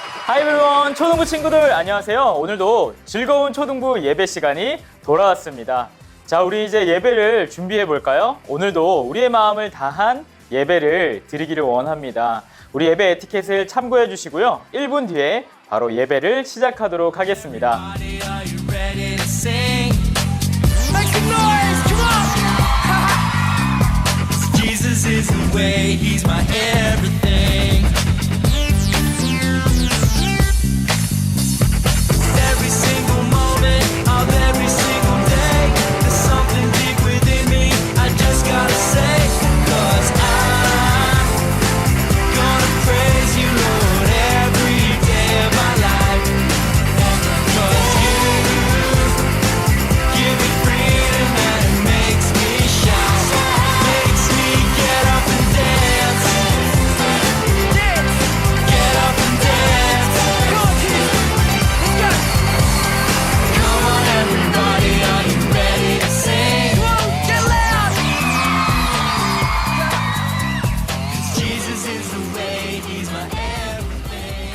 Hi everyone, 초등부 친구들 안녕하세요. 오늘도 즐거운 초등부 예배 시간이 돌아왔습니다. 자, 우리 이제 예배를 준비해 볼까요? 오늘도 우리의 마음을 다한 예배를 드리기를 원합니다. 우리 예배 에티켓을 참고해 주시고요. 1분 뒤에 바로 예배를 시작하도록 하겠습니다. Jesus is the way, he's my everything. Every single moment of every single day, there's something deep within me, I just gotta say, 'cause I'm gonna praise you, Lord, every day of my life. 'Cause you give me freedom and it makes me shout, makes me get up and dance, get up and dance. Come on everybody, are you ready to sing? Get loud! 'Cause Jesus is the way, he's my everything.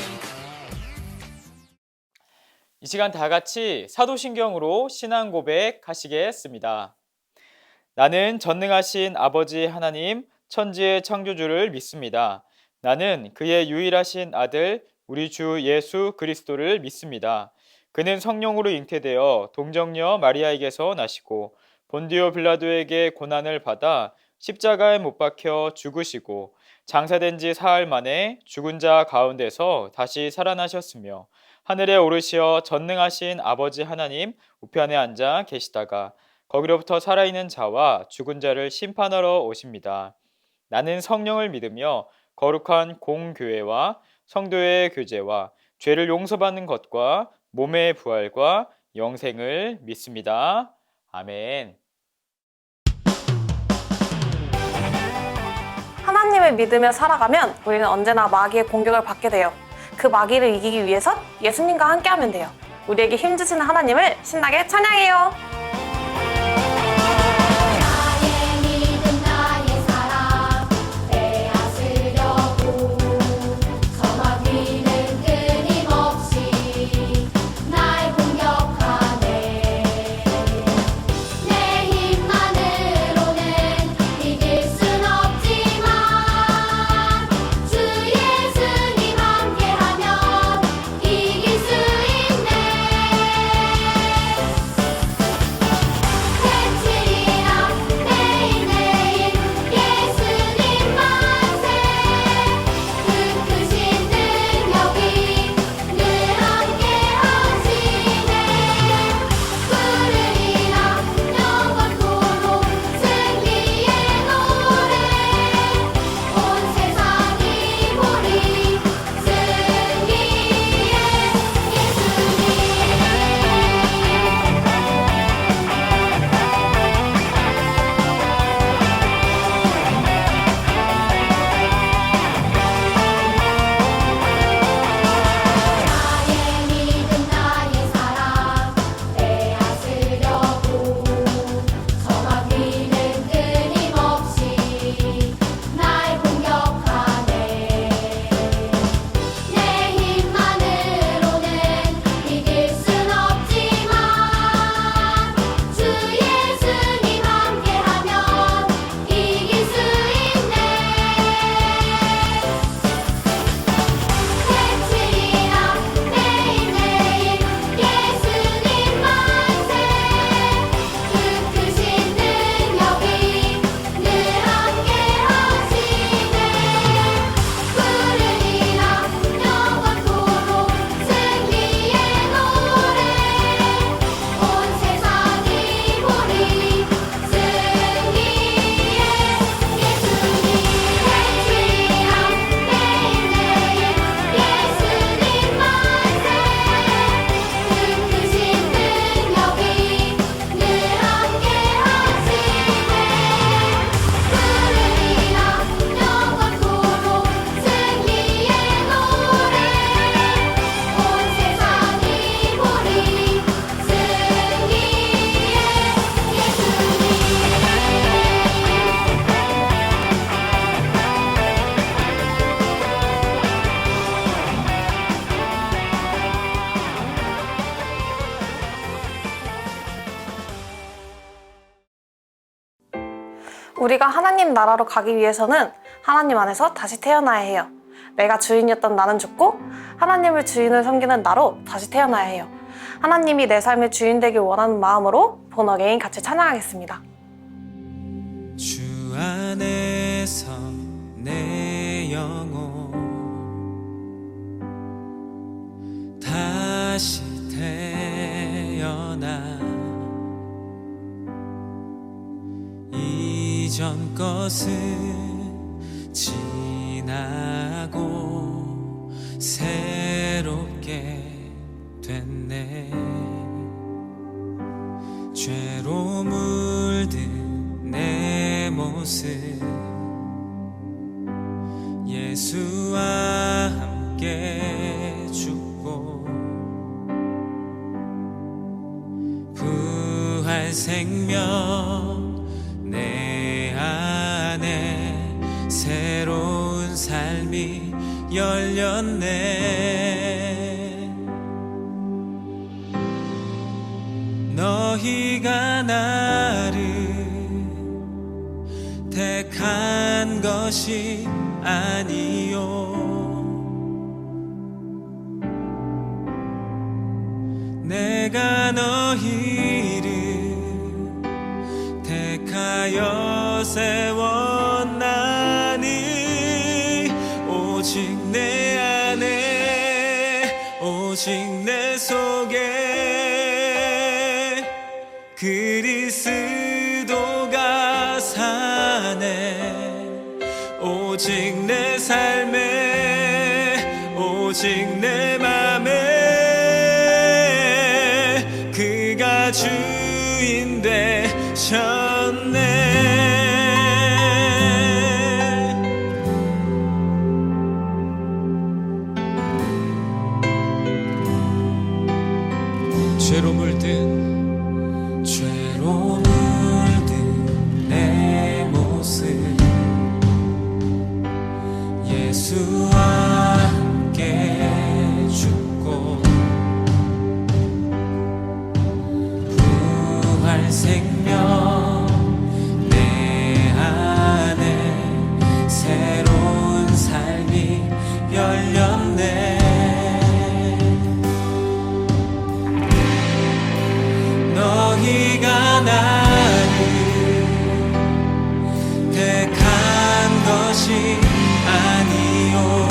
이 시간 다 같이 사도신경으로 신앙 고백하시겠습니다. 나는 전능하신 아버지 하나님, 천지의 창조주를 믿습니다. 나는 그의 유일하신 아들, 우리 주 예수 그리스도를 믿습니다. 그는 성령으로 잉태되어 동정녀 마리아에게서 나시고 본디오 빌라도에게 고난을 받아 십자가에 못 박혀 죽으시고 장사된 지 사흘 만에 죽은 자 가운데서 다시 살아나셨으며 하늘에 오르시어 전능하신 아버지 하나님 우편에 앉아 계시다가 거기로부터 살아있는 자와 죽은 자를 심판하러 오십니다. 나는 성령을 믿으며 거룩한 공교회와 성도의 교제와 죄를 용서받는 것과 몸의 부활과 영생을 믿습니다. 아멘. 하나님을 믿으며 살아가면 우리는 언제나 마귀의 공격을 받게 돼요. 그 마귀를 이기기 위해선 예수님과 함께하면 돼요. 우리에게 힘주시는 하나님을 신나게 찬양해요. 나의 믿음 나의 사랑 빼앗으려고 저 마귀는 끊임없이 날 공격하네. 내 힘만으로는 이길 순 없지만 주 예수님 함께하면 이길 수 있네. 우리가 하나님 나라로 가기 위해서는 하나님 안에서 다시 태어나야 해요. 내가 주인이었던 나는 죽고 하나님을 주인을 섬기는 나로 다시 태어나야 해요. 하나님이 내 삶의 주인 되길 원하는 마음으로 본 어게인 같이 찬양하겠습니다. 주 안에서 내 영혼 다시 태어나 이전 것은 지나고 새롭게 됐네. 죄로 물든 내 모습 예수와 함께 죽고 부활 생명 내 안에 새로운 삶이 열렸네. 너희가 나를 택한 것이 아니요 내가 너희를 택하여 세웠나니 오직 내 안에 오직 내 속에 그리스도가 사네. 오직 내 삶에 오직 내 맘에 그가 주인 되셨네. 죄로 물든 내 모습 예수와 함께 죽고 부활 생명 내 안에 새로운 삶이 열렸네. 너희가 나를 택한 것이 아니요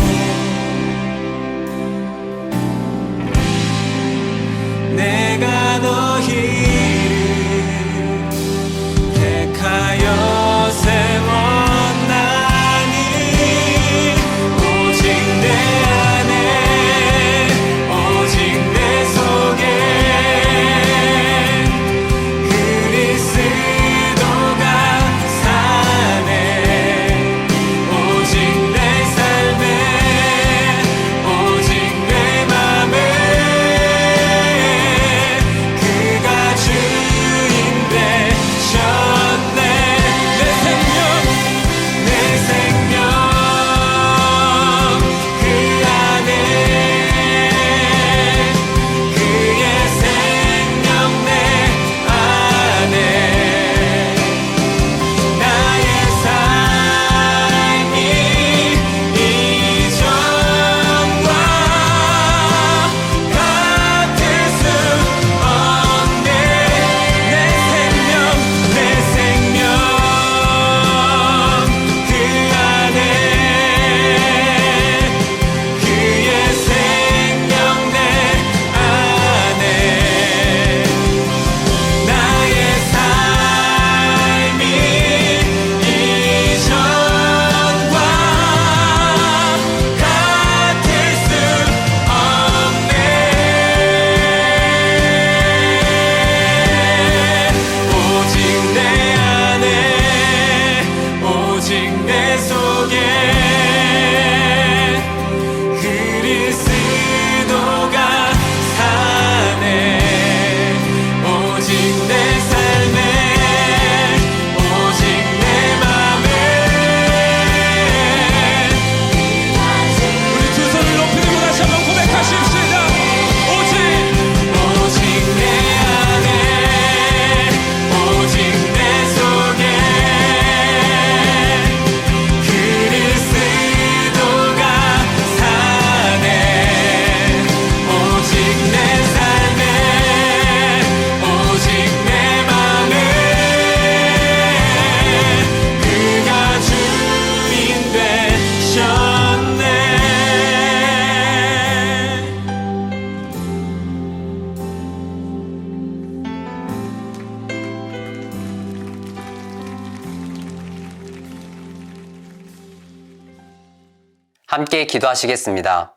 함께 기도하시겠습니다.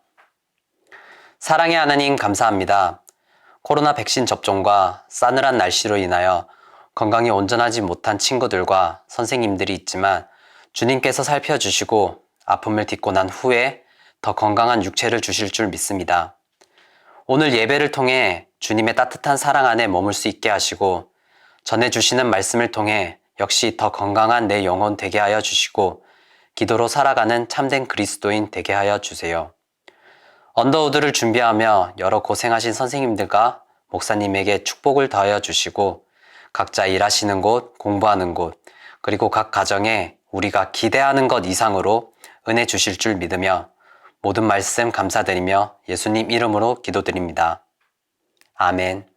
사랑의 하나님 감사합니다. 코로나 백신 접종과 싸늘한 날씨로 인하여 건강이 온전하지 못한 친구들과 선생님들이 있지만 주님께서 살펴주시고 아픔을 딛고 난 후에 더 건강한 육체를 주실 줄 믿습니다. 오늘 예배를 통해 주님의 따뜻한 사랑 안에 머물 수 있게 하시고 전해주시는 말씀을 통해 역시 더 건강한 내 영혼 되게 하여 주시고 기도로 살아가는 참된 그리스도인 되게 하여 주세요. 언더우드를 준비하며 여러 고생하신 선생님들과 목사님에게 축복을 더하여 주시고 각자 일하시는 곳, 공부하는 곳, 그리고 각 가정에 우리가 기대하는 것 이상으로 은혜 주실 줄 믿으며 모든 말씀 감사드리며 예수님 이름으로 기도드립니다. 아멘.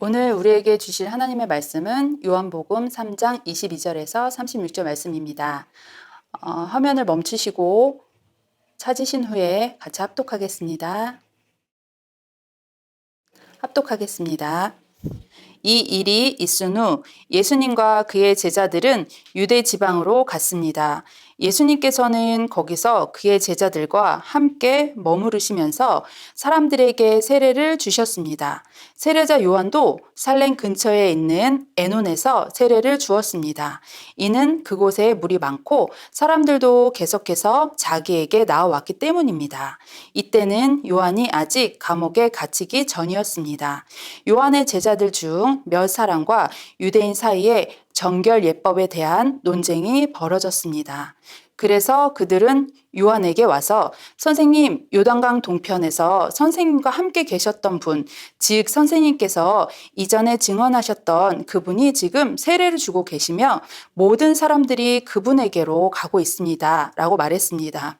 오늘 우리에게 주실 하나님의 말씀은 요한복음 3장 22절에서 36절 말씀입니다. 화면을 멈추시고 찾으신 후에 같이 합독하겠습니다. 합독하겠습니다. 이 일이 있은 후 예수님과 그의 제자들은 유대 지방으로 갔습니다. 예수님께서는 거기서 그의 제자들과 함께 머무르시면서 사람들에게 세례를 주셨습니다. 세례자 요한도 살렘 근처에 있는 에논에서 세례를 주었습니다. 이는 그곳에 물이 많고 사람들도 계속해서 자기에게 나와왔기 때문입니다. 이때는 요한이 아직 감옥에 갇히기 전이었습니다. 요한의 제자들 중 몇 사람과 유대인 사이에 정결 예법에 대한 논쟁이 벌어졌습니다. 그래서 그들은 요한에게 와서 선생님, 요단강 동편에서 선생님과 함께 계셨던 분, 즉 선생님께서 이전에 증언하셨던 그분이 지금 세례를 주고 계시며 모든 사람들이 그분에게로 가고 있습니다. 라고 말했습니다.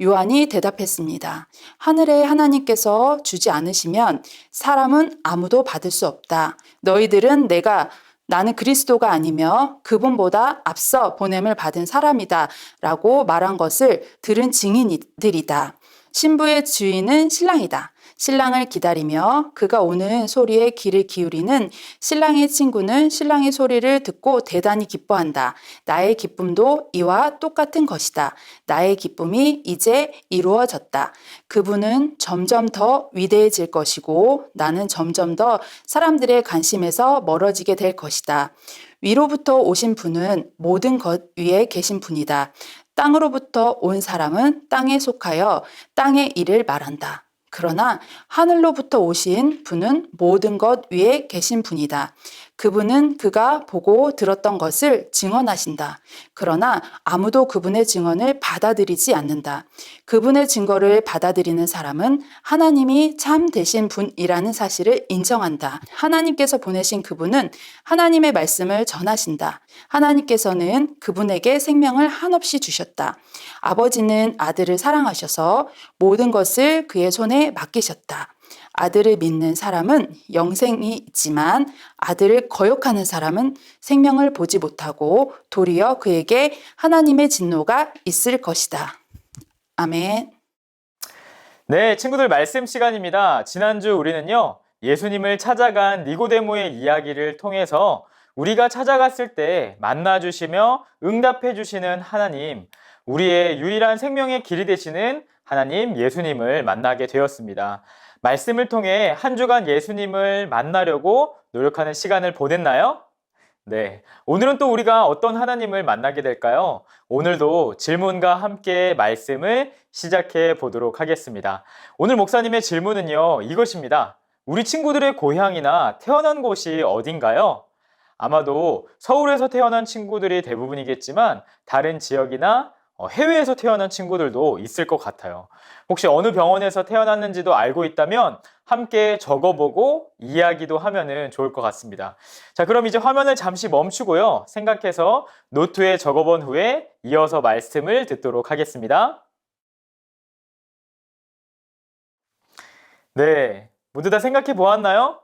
요한이 대답했습니다. 하늘의 하나님께서 주지 않으시면 사람은 아무도 받을 수 없다. 너희들은 나는 그리스도가 아니며 그분보다 앞서 보냄을 받은 사람이다 라고 말한 것을 들은 증인들이다. 신부의 주인은 신랑이다. 신랑을 기다리며 그가 오는 소리에 귀를 기울이는 신랑의 친구는 신랑의 소리를 듣고 대단히 기뻐한다. 나의 기쁨도 이와 똑같은 것이다. 나의 기쁨이 이제 이루어졌다. 그분은 점점 더 위대해질 것이고 나는 점점 더 사람들의 관심에서 멀어지게 될 것이다. 위로부터 오신 분은 모든 것 위에 계신 분이다. 땅으로부터 온 사람은 땅에 속하여 땅의 일을 말한다. 그러나 하늘로부터 오신 분은 모든 것 위에 계신 분이다. 그분은 그가 보고 들었던 것을 증언하신다. 그러나 아무도 그분의 증언을 받아들이지 않는다. 그분의 증거를 받아들이는 사람은 하나님이 참 되신 분이라는 사실을 인정한다. 하나님께서 보내신 그분은 하나님의 말씀을 전하신다. 하나님께서는 그분에게 생명을 한없이 주셨다. 아버지는 아들을 사랑하셔서 모든 것을 그의 손에 맡기셨다. 아들을 믿는 사람은 영생이 있지만 아들을 거역하는 사람은 생명을 보지 못하고 도리어 그에게 하나님의 진노가 있을 것이다. 아멘. 네, 친구들 말씀 시간입니다. 지난주 우리는요, 예수님을 찾아간 니고데모의 이야기를 통해서 우리가 찾아갔을 때 만나주시며 응답해주시는 하나님, 우리의 유일한 생명의 길이 되시는 하나님 예수님을 만나게 되었습니다. 말씀을 통해 한 주간 예수님을 만나려고 노력하는 시간을 보냈나요? 네. 오늘은 또 우리가 어떤 하나님을 만나게 될까요? 오늘도 질문과 함께 말씀을 시작해 보도록 하겠습니다. 오늘 목사님의 질문은요, 이것입니다. 우리 친구들의 고향이나 태어난 곳이 어딘가요? 아마도 서울에서 태어난 친구들이 대부분이겠지만 다른 지역이나 해외에서 태어난 친구들도 있을 것 같아요. 혹시 어느 병원에서 태어났는지도 알고 있다면 함께 적어보고 이야기도 하면은 좋을 것 같습니다. 자, 그럼 이제 화면을 잠시 멈추고요. 생각해서 노트에 적어본 후에 이어서 말씀을 듣도록 하겠습니다. 네, 모두 다 생각해 보았나요?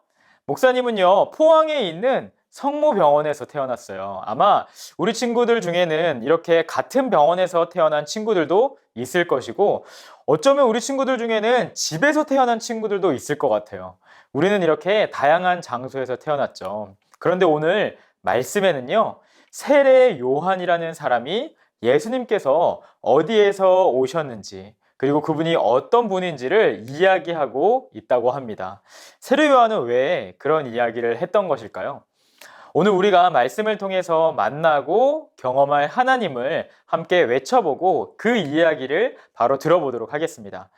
목사님은요, 포항에 있는 성모병원에서 태어났어요. 아마 우리 친구들 중에는 이렇게 같은 병원에서 태어난 친구들도 있을 것이고 어쩌면 우리 친구들 중에는 집에서 태어난 친구들도 있을 것 같아요. 우리는 이렇게 다양한 장소에서 태어났죠. 그런데 오늘 말씀에는요, 세례 요한이라는 사람이 예수님께서 어디에서 오셨는지, 그리고 그분이 어떤 분인지를 이야기하고 있다고 합니다. 세례 요한은 왜 그런 이야기를 했던 것일까요? 오늘 우리가 말씀을 통해서 만나고 경험할 하나님을 함께 외쳐보고 그 이야기를 바로 들어보도록 하겠습니다.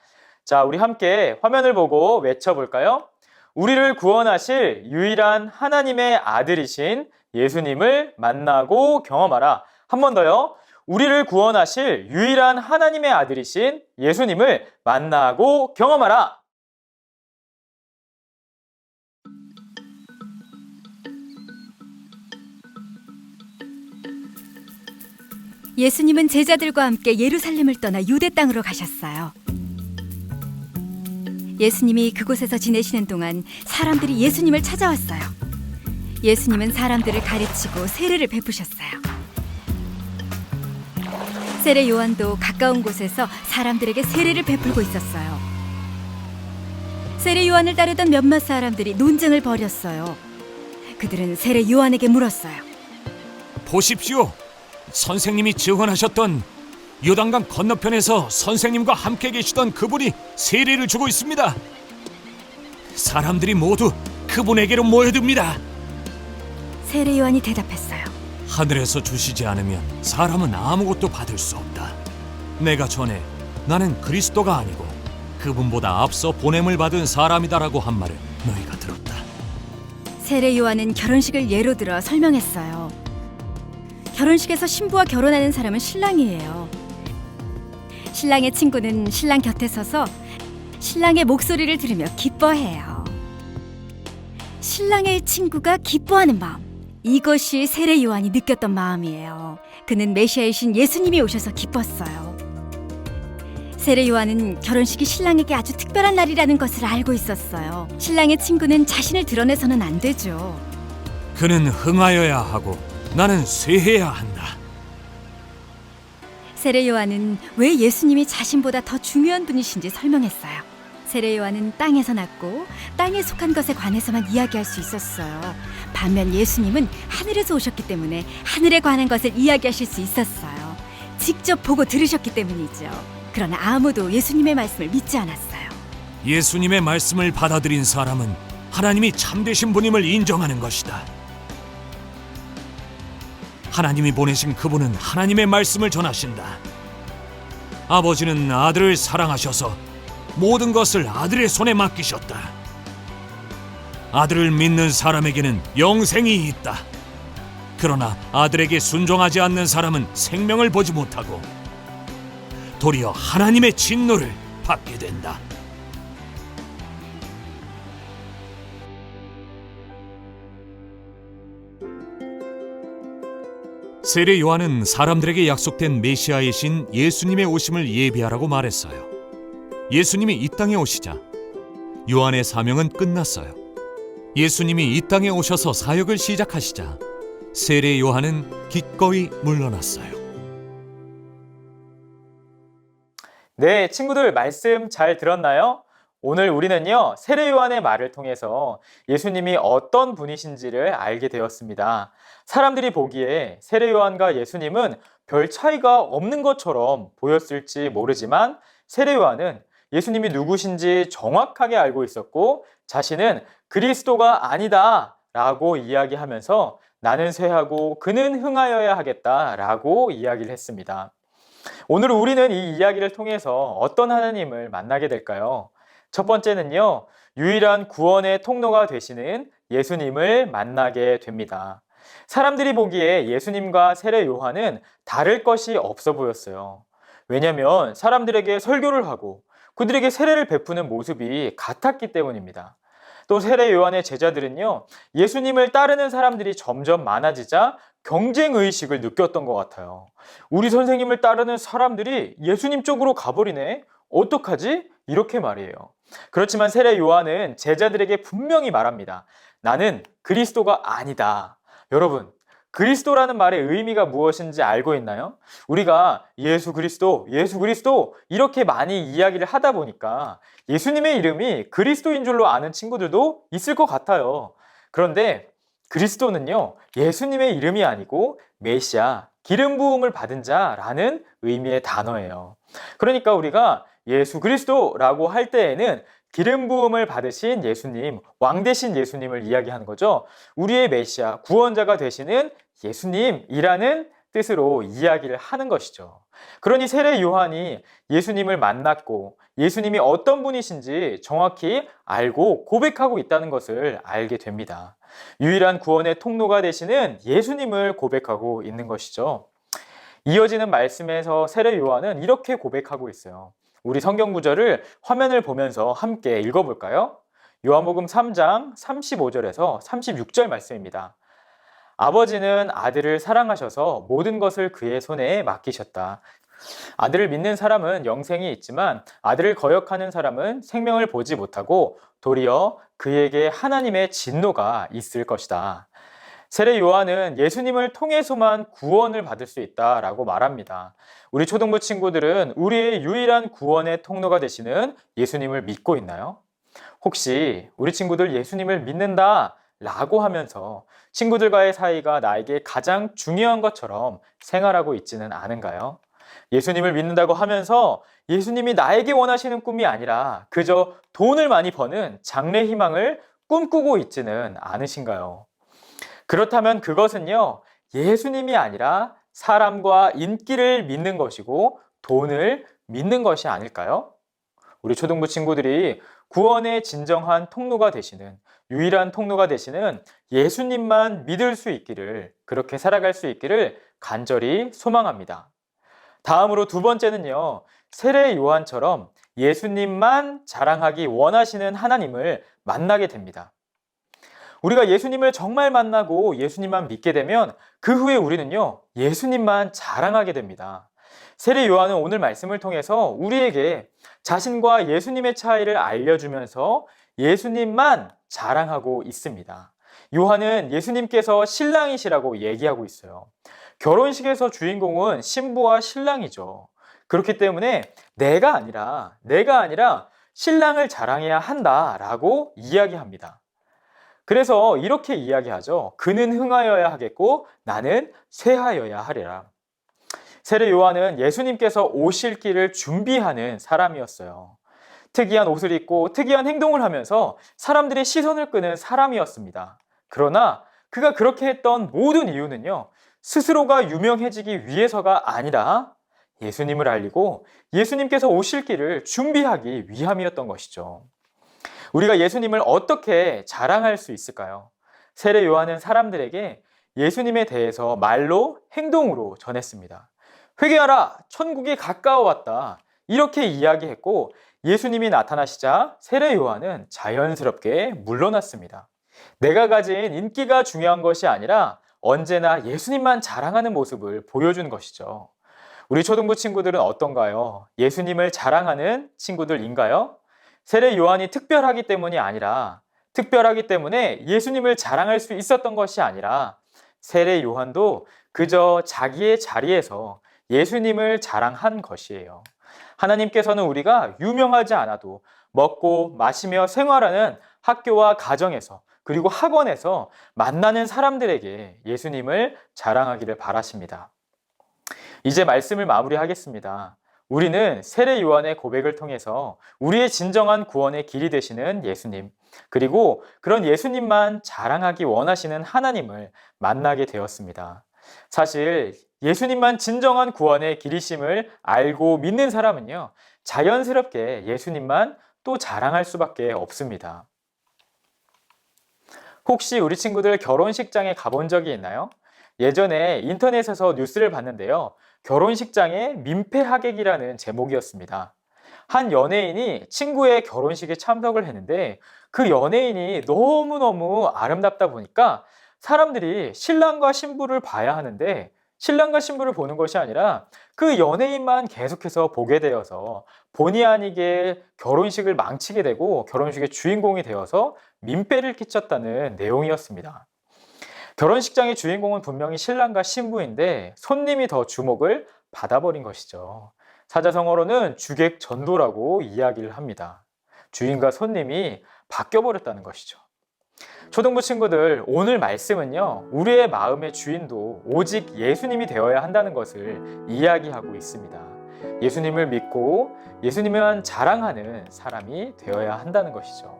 자, 우리 함께 화면을 보고 외쳐볼까요? 우리를 구원하실 유일한 하나님의 아들이신 예수님을 만나고 경험하라. 한 번 더요. 우리를 구원하실 유일한 하나님의 아들이신 예수님을 만나고 경험하라. 예수님은 제자들과 함께 예루살렘을 떠나 유대 땅으로 가셨어요. 예수님이 그곳에서 지내시는 동안 사람들이 예수님을 찾아왔어요. 예수님은 사람들을 가르치고 세례를 베푸셨어요. 세례 요한도 가까운 곳에서 사람들에게 세례를 베풀고 있었어요. 세례 요한을 따르던 몇몇 사람들이 논쟁을 벌였어요. 그들은 세례 요한에게 물었어요. 보십시오. 선생님이 증언하셨던 요단강 건너편에서 선생님과 함께 계시던 그분이 세례를 주고 있습니다. 사람들이 모두 그분에게로 모여듭니다. 세례 요한이 대답했어요. 하늘에서 주시지 않으면 사람은 아무것도 받을 수 없다. 내가 전에 나는 그리스도가 아니고 그분보다 앞서 보냄을 받은 사람이다라고 한 말을 너희가 들었다. 세례 요한은 결혼식을 예로 들어 설명했어요. 결혼식에서 신부와 결혼하는 사람은 신랑이에요. 신랑의 친구는 신랑 곁에 서서 신랑의 목소리를 들으며 기뻐해요. 신랑의 친구가 기뻐하는 마음, 이것이 세례 요한이 느꼈던 마음이에요. 그는 메시아이신 예수님이 오셔서 기뻤어요. 세례 요한은 결혼식이 신랑에게 아주 특별한 날이라는 것을 알고 있었어요. 신랑의 친구는 자신을 드러내서는 안 되죠. 그는 흥하여야 하고 나는 쇠해야 한다. 세례 요한은 왜 예수님이 자신보다 더 중요한 분이신지 설명했어요. 세례 요한은 땅에서 났고 땅에 속한 것에 관해서만 이야기할 수 있었어요. 반면 예수님은 하늘에서 오셨기 때문에 하늘에 관한 것을 이야기하실 수 있었어요. 직접 보고 들으셨기 때문이죠. 그러나 아무도 예수님의 말씀을 믿지 않았어요. 예수님의 말씀을 받아들인 사람은 하나님이 참되신 분임을 인정하는 것이다. 하나님이 보내신 그분은 하나님의 말씀을 전하신다. 아버지는 아들을 사랑하셔서 모든 것을 아들의 손에 맡기셨다. 아들을 믿는 사람에게는 영생이 있다. 그러나 아들에게 순종하지 않는 사람은 생명을 보지 못하고 도리어 하나님의 진노를 받게 된다. 세례 요한은 사람들에게 약속된 메시아이신 예수님의 오심을 예비하라고 말했어요. 예수님이 이 땅에 오시자 요한의 사명은 끝났어요. 예수님이 이 땅에 오셔서 사역을 시작하시자 세례 요한은 기꺼이 물러났어요. 네, 친구들 말씀 잘 들었나요? 오늘 우리는요, 세례 요한의 말을 통해서 예수님이 어떤 분이신지를 알게 되었습니다. 사람들이 보기에 세례 요한과 예수님은 별 차이가 없는 것처럼 보였을지 모르지만 세례 요한은 예수님이 누구신지 정확하게 알고 있었고 자신은 그리스도가 아니다 라고 이야기하면서 나는 쇠하고 그는 흥하여야 하겠다 라고 이야기를 했습니다. 오늘 우리는 이 이야기를 통해서 어떤 하나님을 만나게 될까요? 첫 번째는요, 유일한 구원의 통로가 되시는 예수님을 만나게 됩니다. 사람들이 보기에 예수님과 세례 요한은 다를 것이 없어 보였어요. 왜냐하면 사람들에게 설교를 하고 그들에게 세례를 베푸는 모습이 같았기 때문입니다. 또 세례 요한의 제자들은요, 예수님을 따르는 사람들이 점점 많아지자 경쟁의식을 느꼈던 것 같아요. 우리 선생님을 따르는 사람들이 예수님 쪽으로 가버리네? 어떡하지? 이렇게 말이에요. 그렇지만 세례 요한은 제자들에게 분명히 말합니다. 나는 그리스도가 아니다. 여러분, 그리스도라는 말의 의미가 무엇인지 알고 있나요? 우리가 예수 그리스도 이렇게 많이 이야기를 하다 보니까 예수님의 이름이 그리스도인 줄로 아는 친구들도 있을 것 같아요. 그런데 그리스도는요, 예수님의 이름이 아니고 메시아, 기름 부음을 받은 자라는 의미의 단어예요. 그러니까 우리가 예수 그리스도라고 할 때에는 기름 부음을 받으신 예수님, 왕 되신 예수님을 이야기하는 거죠. 우리의 메시아, 구원자가 되시는 예수님이라는 뜻으로 이야기를 하는 것이죠. 그러니 세례 요한이 예수님을 만났고 예수님이 어떤 분이신지 정확히 알고 고백하고 있다는 것을 알게 됩니다. 유일한 구원의 통로가 되시는 예수님을 고백하고 있는 것이죠. 이어지는 말씀에서 세례 요한은 이렇게 고백하고 있어요. 우리 성경 구절을 화면을 보면서 함께 읽어볼까요? 요한복음 3장 35절에서 36절 말씀입니다. 아버지는 아들을 사랑하셔서 모든 것을 그의 손에 맡기셨다. 아들을 믿는 사람은 영생이 있지만 아들을 거역하는 사람은 생명을 보지 못하고 도리어 그에게 하나님의 진노가 있을 것이다. 세례 요한은 예수님을 통해서만 구원을 받을 수 있다라고 말합니다. 우리 초등부 친구들은 우리의 유일한 구원의 통로가 되시는 예수님을 믿고 있나요? 혹시 우리 친구들 예수님을 믿는다 라고 하면서 친구들과의 사이가 나에게 가장 중요한 것처럼 생활하고 있지는 않은가요? 예수님을 믿는다고 하면서 예수님이 나에게 원하시는 꿈이 아니라 그저 돈을 많이 버는 장래 희망을 꿈꾸고 있지는 않으신가요? 그렇다면 그것은요, 예수님이 아니라 사람과 인기를 믿는 것이고 돈을 믿는 것이 아닐까요? 우리 초등부 친구들이 구원의 진정한 통로가 되시는, 유일한 통로가 되시는 예수님만 믿을 수 있기를, 그렇게 살아갈 수 있기를 간절히 소망합니다. 다음으로 두 번째는요, 세례 요한처럼 예수님만 자랑하기 원하시는 하나님을 만나게 됩니다. 우리가 예수님을 정말 만나고 예수님만 믿게 되면 그 후에 우리는요, 예수님만 자랑하게 됩니다. 세례 요한은 오늘 말씀을 통해서 우리에게 자신과 예수님의 차이를 알려주면서 예수님만 자랑하고 있습니다. 요한은 예수님께서 신랑이시라고 얘기하고 있어요. 결혼식에서 주인공은 신부와 신랑이죠. 그렇기 때문에 내가 아니라 신랑을 자랑해야 한다라고 이야기합니다. 그래서 이렇게 이야기하죠. 그는 흥하여야 하겠고 나는 쇠하여야 하리라. 세례 요한은 예수님께서 오실 길을 준비하는 사람이었어요. 특이한 옷을 입고 특이한 행동을 하면서 사람들의 시선을 끄는 사람이었습니다. 그러나 그가 그렇게 했던 모든 이유는요, 스스로가 유명해지기 위해서가 아니라 예수님을 알리고 예수님께서 오실 길을 준비하기 위함이었던 것이죠. 우리가 예수님을 어떻게 자랑할 수 있을까요? 세례 요한은 사람들에게 예수님에 대해서 말로, 행동으로 전했습니다. 회개하라! 천국이 가까워왔다. 이렇게 이야기했고 예수님이 나타나시자 세례 요한은 자연스럽게 물러났습니다. 내가 가진 인기가 중요한 것이 아니라 언제나 예수님만 자랑하는 모습을 보여주는 것이죠. 우리 초등부 친구들은 어떤가요? 예수님을 자랑하는 친구들인가요? 세례 요한이 특별하기 때문이 아니라, 특별하기 때문에 예수님을 자랑할 수 있었던 것이 아니라 세례 요한도 그저 자기의 자리에서 예수님을 자랑한 것이에요. 하나님께서는 우리가 유명하지 않아도 먹고 마시며 생활하는 학교와 가정에서 그리고 학원에서 만나는 사람들에게 예수님을 자랑하기를 바라십니다. 이제 말씀을 마무리하겠습니다. 우리는 세례 요한의 고백을 통해서 우리의 진정한 구원의 길이 되시는 예수님, 그리고 그런 예수님만 자랑하기 원하시는 하나님을 만나게 되었습니다. 사실 예수님만 진정한 구원의 길이심을 알고 믿는 사람은요, 자연스럽게 예수님만 또 자랑할 수밖에 없습니다. 혹시 우리 친구들 결혼식장에 가본 적이 있나요? 예전에 인터넷에서 뉴스를 봤는데요. 결혼식장에 민폐하객이라는 제목이었습니다. 한 연예인이 친구의 결혼식에 참석을 했는데 그 연예인이 너무너무 아름답다 보니까 사람들이 신랑과 신부를 봐야 하는데 신랑과 신부를 보는 것이 아니라 그 연예인만 계속해서 보게 되어서 본의 아니게 결혼식을 망치게 되고 결혼식의 주인공이 되어서 민폐를 끼쳤다는 내용이었습니다. 결혼식장의 주인공은 분명히 신랑과 신부인데 손님이 더 주목을 받아버린 것이죠. 사자성어로는 주객전도라고 이야기를 합니다. 주인과 손님이 바뀌어버렸다는 것이죠. 초등부 친구들, 오늘 말씀은요, 우리의 마음의 주인도 오직 예수님이 되어야 한다는 것을 이야기하고 있습니다. 예수님을 믿고 예수님만 자랑하는 사람이 되어야 한다는 것이죠.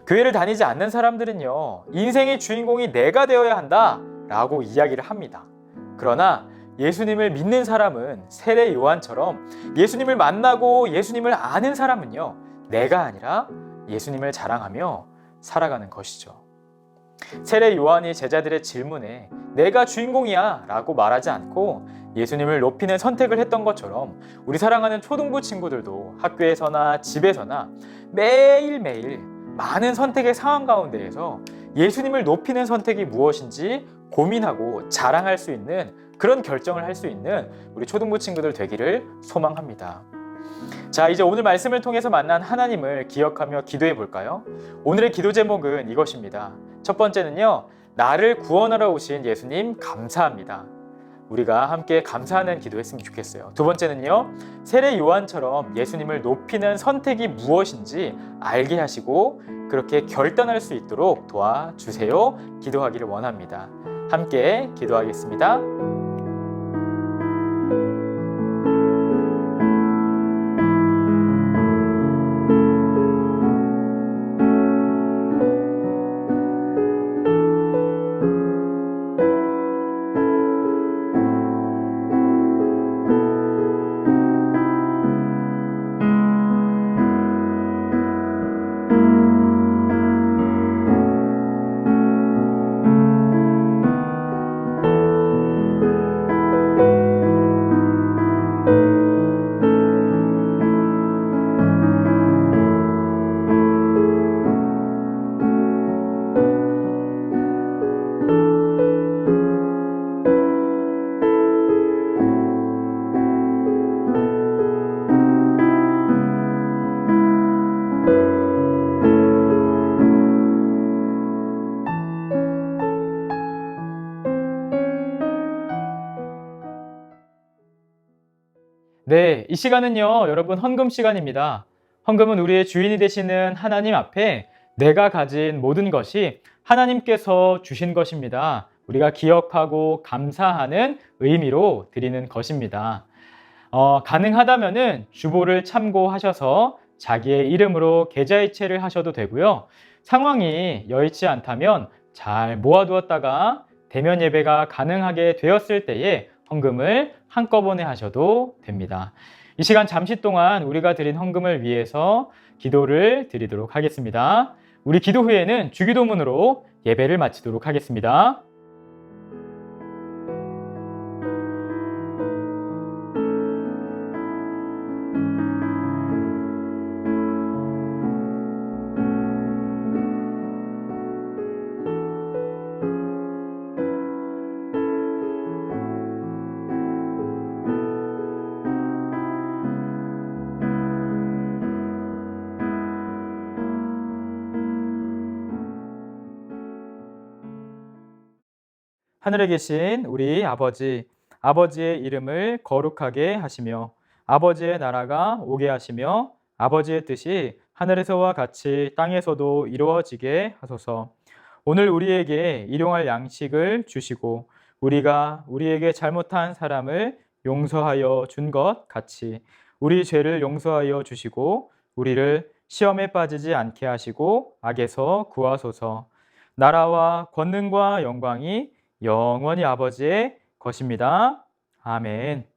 교회를 다니지 않는 사람들은요, 인생의 주인공이 내가 되어야 한다 라고 이야기를 합니다. 그러나 예수님을 믿는 사람은 세례 요한처럼 예수님을 만나고 예수님을 아는 사람은요, 내가 아니라 예수님을 자랑하며 살아가는 것이죠. 세례 요한이 제자들의 질문에 내가 주인공이야 라고 말하지 않고 예수님을 높이는 선택을 했던 것처럼 우리 사랑하는 초등부 친구들도 학교에서나 집에서나 매일매일 많은 선택의 상황 가운데에서 예수님을 높이는 선택이 무엇인지 고민하고 자랑할 수 있는 그런 결정을 할 수 있는 우리 초등부 친구들 되기를 소망합니다. 자, 이제 오늘 말씀을 통해서 만난 하나님을 기억하며 기도해 볼까요? 오늘의 기도 제목은 이것입니다. 첫 번째는요, 나를 구원하러 오신 예수님 감사합니다. 우리가 함께 감사하는 기도했으면 좋겠어요. 두 번째는요, 세례 요한처럼 예수님을 높이는 선택이 무엇인지 알게 하시고 그렇게 결단할 수 있도록 도와주세요. 기도하기를 원합니다. 함께 기도하겠습니다. 네, 이 시간은요, 여러분 헌금 시간입니다. 헌금은 우리의 주인이 되시는 하나님 앞에 내가 가진 모든 것이 하나님께서 주신 것입니다. 우리가 기억하고 감사하는 의미로 드리는 것입니다. 가능하다면은 주보를 참고하셔서 자기의 이름으로 계좌이체를 하셔도 되고요. 상황이 여의치 않다면 잘 모아두었다가 대면 예배가 가능하게 되었을 때에 헌금을 한꺼번에 하셔도 됩니다. 이 시간 잠시 동안 우리가 드린 헌금을 위해서 기도를 드리도록 하겠습니다. 우리 기도 후에는 주기도문으로 예배를 마치도록 하겠습니다. 하늘에 계신 우리 아버지, 아버지의 이름을 거룩하게 하시며 아버지의 나라가 오게 하시며 아버지의 뜻이 하늘에서와 같이 땅에서도 이루어지게 하소서. 오늘 우리에게 일용할 양식을 주시고 우리가 우리에게 잘못한 사람을 용서하여 준 것 같이 우리 죄를 용서하여 주시고 우리를 시험에 빠지지 않게 하시고 악에서 구하소서. 나라와 권능과 영광이 영원히 아버지의 것입니다. 아멘.